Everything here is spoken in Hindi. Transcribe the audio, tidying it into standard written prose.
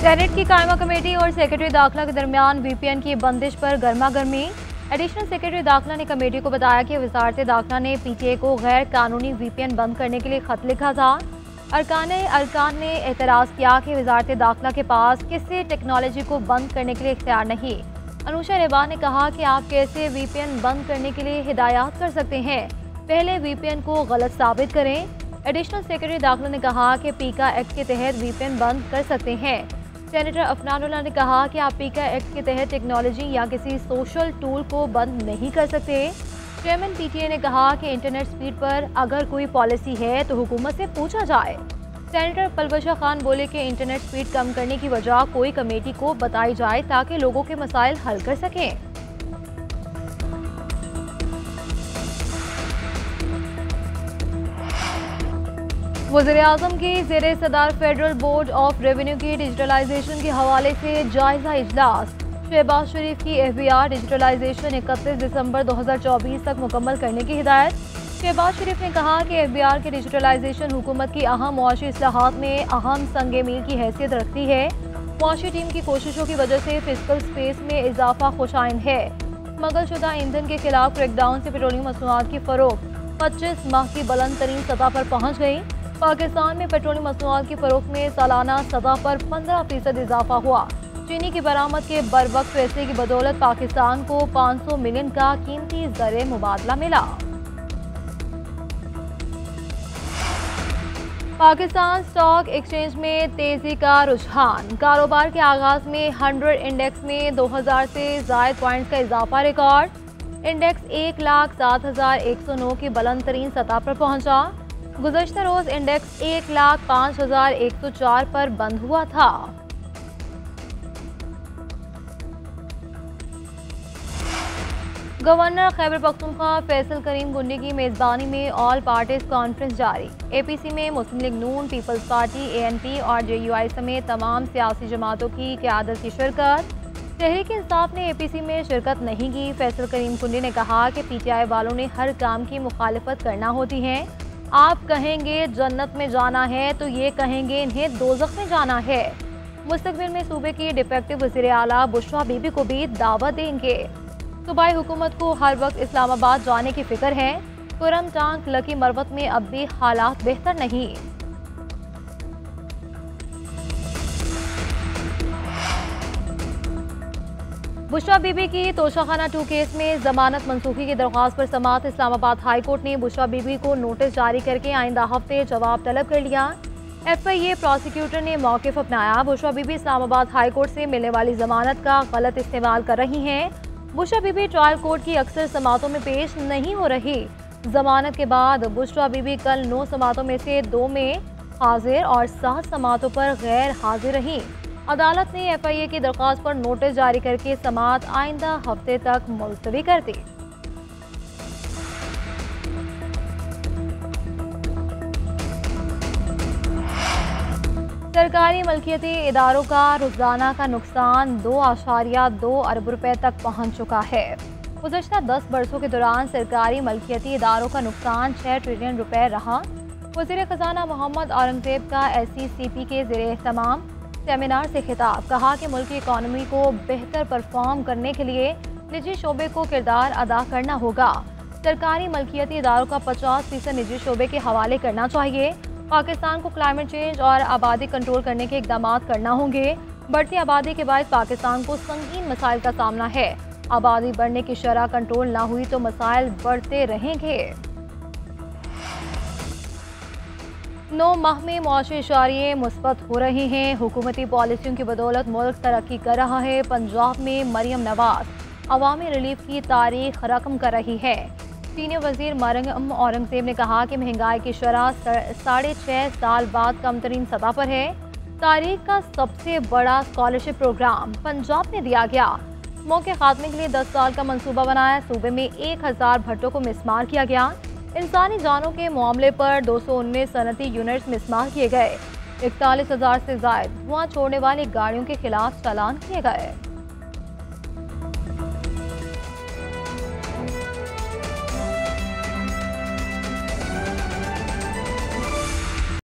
सेनेट की कायमा कमेटी और सेक्रेटरी दाखिला के दरमियान वीपीएन की बंदिश पर गर्मा गर्मी। एडिशनल सेक्रेटरी दाखिला ने कमेटी को बताया कि वजारत दाखिला ने पीटीए को गैर कानूनी वीपीएन बंद करने के लिए खत लिखा था। अरकान ने एतराज़ किया कि वजारत दाखिला के पास किसी टेक्नोलॉजी को बंद करने के लिए इख्तियार नहीं। अनुषा रेबा ने कहा कि आप कैसे वीपीएन बंद करने के लिए हिदायत कर सकते हैं, पहले वीपीएन को गलत साबित करें। एडिशनल सेक्रेटरी दाखिला ने कहा कि पीका एक्ट के तहत वीपीएन बंद कर सकते हैं। सेनेटर अफनानुल्लाह ने कहा कि आप पीका एक्ट के तहत टेक्नोलॉजी या किसी सोशल टूल को बंद नहीं कर सकते। चेयरमैन पीटीए ने कहा कि इंटरनेट स्पीड पर अगर कोई पॉलिसी है तो हुकूमत से पूछा जाए। सेनेटर पलवशा खान बोले कि इंटरनेट स्पीड कम करने की वजह कोई कमेटी को बताई जाए ताकि लोगों के मसाइल हल कर सकें। वज़ीर-ए-आज़म की ज़ेरे सदार फेडरल बोर्ड ऑफ रेवेन्यू की डिजिटलाइजेशन के हवाले से जायजा इजलास। शहबाज शरीफ की एफबीआर डिजिटलाइजेशन 31 दिसंबर 2024 तक मुकम्मल करने की हिदायत। शहबाज शरीफ ने कहा कि एफबीआर की डिजिटलाइजेशन हुकूमत की अहम मुआशी इस्लाहात में अहम संगे मील की हैसियत रखती है। मुआशी टीम की कोशिशों की वजह से फिजिकल स्पेस में इजाफा खुशाइन है। स्मगलशुदा ईंधन के खिलाफ क्रैकडाउन से पेट्रोलियम मसनूआत की फरोख्त 25 माह की बुलंद तरीन सतह पर पहुँच गई। पाकिस्तान में पेट्रोलियम मसनूआत की फरोख्त में सालाना सतह पर 15% इजाफा हुआ। चीनी की बरामद के बरवक्त फैसले की बदौलत पाकिस्तान को 500 मिलियन का कीमती ज़र मुबादला मिला। पाकिस्तान स्टॉक एक्सचेंज में तेजी का रुझान। कारोबार के आगाज में 100 इंडेक्स में 2000 से ज़ायद पॉइंट्स का इजाफा रिकॉर्ड। इंडेक्स 1,07,109 की बुलंद तरीन सतह पर पहुंचा। गुज़श्ता रोज इंडेक्स 1,05,104 पर बंद हुआ था। गवर्नर खैबर पख्तूनख्वा फैसल करीम गुंडी की मेज़बानी में ऑल पार्टीज कॉन्फ्रेंस जारी। एपीसी में मुस्लिम लीग नून, पीपल्स पार्टी, एएनपी और जेयूआई समेत तमाम सियासी जमातों की क़यादत की शिरकत। तहरीक इंसाफ ने एपीसी में शिरकत नहीं की। फैसल करीम गुंडी ने कहा कि पीटीआई वालों ने हर काम की मुखालिफत करना होती है। आप कहेंगे जन्नत में जाना है तो ये कहेंगे इन्हें दोज़ख में जाना है। मुस्तकबिल में सूबे की डिफेक्टिव वज़ीर आला बुशरा बीबी को भी दावत देंगे। सूबाई हुकूमत को हर वक्त इस्लामाबाद जाने की फिक्र है। कुरम टांग लकी मरवत में अब भी हालात बेहतर नहीं। बुशरा बीबी की तोशाखाना 2 केस में जमानत मनसूखी की दरख्वास्त पर समाअत। इस्लामाबाद हाई कोर्ट ने बुशरा बीबी को नोटिस जारी करके आइंदा हफ्ते जवाब तलब कर लिया। एफआईए प्रोसिक्यूटर ने मौक़िफ़ अपनाया। बुशरा बीबी इस्लामाबाद हाई कोर्ट से मिलने वाली जमानत का गलत इस्तेमाल कर रही हैं। बुशरा बीबी ट्रायल कोर्ट की अक्सर समातों में पेश नहीं हो रही। जमानत के बाद बुशरा बीबी कल 9 समातों में से 2 में हाजिर और 7 समातों पर गैर हाजिर रही। अदालत ने एफआईए की दरख्वास्त पर नोटिस जारी करके समाअत आइंदा हफ्ते तक मुलतवी कर दी। सरकारी मलकियती इदारों का रोजाना का नुकसान 2.2 अरब रुपए तक पहुंच चुका है। गुज़श्ता 10 बरसों के दौरान सरकारी मलकियती इदारों का नुकसान 6 ट्रिलियन रुपए रहा। वज़ीर ख़जाना मोहम्मद औरंगज़ेब का SCCP के ज़ेरे एहतमाम सेमिनार से खिताब। कहा कि मुल्क की इकॉनमी को बेहतर परफॉर्म करने के लिए निजी शोबे को किरदार अदा करना होगा। सरकारी मलकियती इदारों का 50% निजी शोबे के हवाले करना चाहिए। पाकिस्तान को क्लाइमेट चेंज और आबादी कंट्रोल करने के इक़दाम करना होंगे। बढ़ती आबादी के बाद पाकिस्तान को संगीन मसाइल का सामना है। आबादी बढ़ने की शरह कंट्रोल ना हुई तो मसाइल बढ़ते रहेंगे। 9 माह में मुआशी इशारे मुस्बत हो रहे हैं। हुकूमती पॉलिसियों की बदौलत मुल्क तरक्की कर रहा है। पंजाब में मरियम नवाज अवामी रिलीफ की तारीख रकम कर रही है। सीनियर वजीर मरियम औरंगज़ेब ने कहा कि महंगाई की शरह 6.5 साल बाद कम तरीन सतह पर है। तारीख का सबसे बड़ा स्कॉलरशिप प्रोग्राम पंजाब में दिया गया। मौके खात्मे के लिए 10 साल का मंसूबा बनाया। सूबे में 1000 भट्टों को मिसमार किया गया। इंसानी जानों के मामले पर 219 सनती यूनिट्स मिसमार किए गए। 41,000 से ज्यादा धुआं छोड़ने वाली गाड़ियों के खिलाफ चालान किए गए।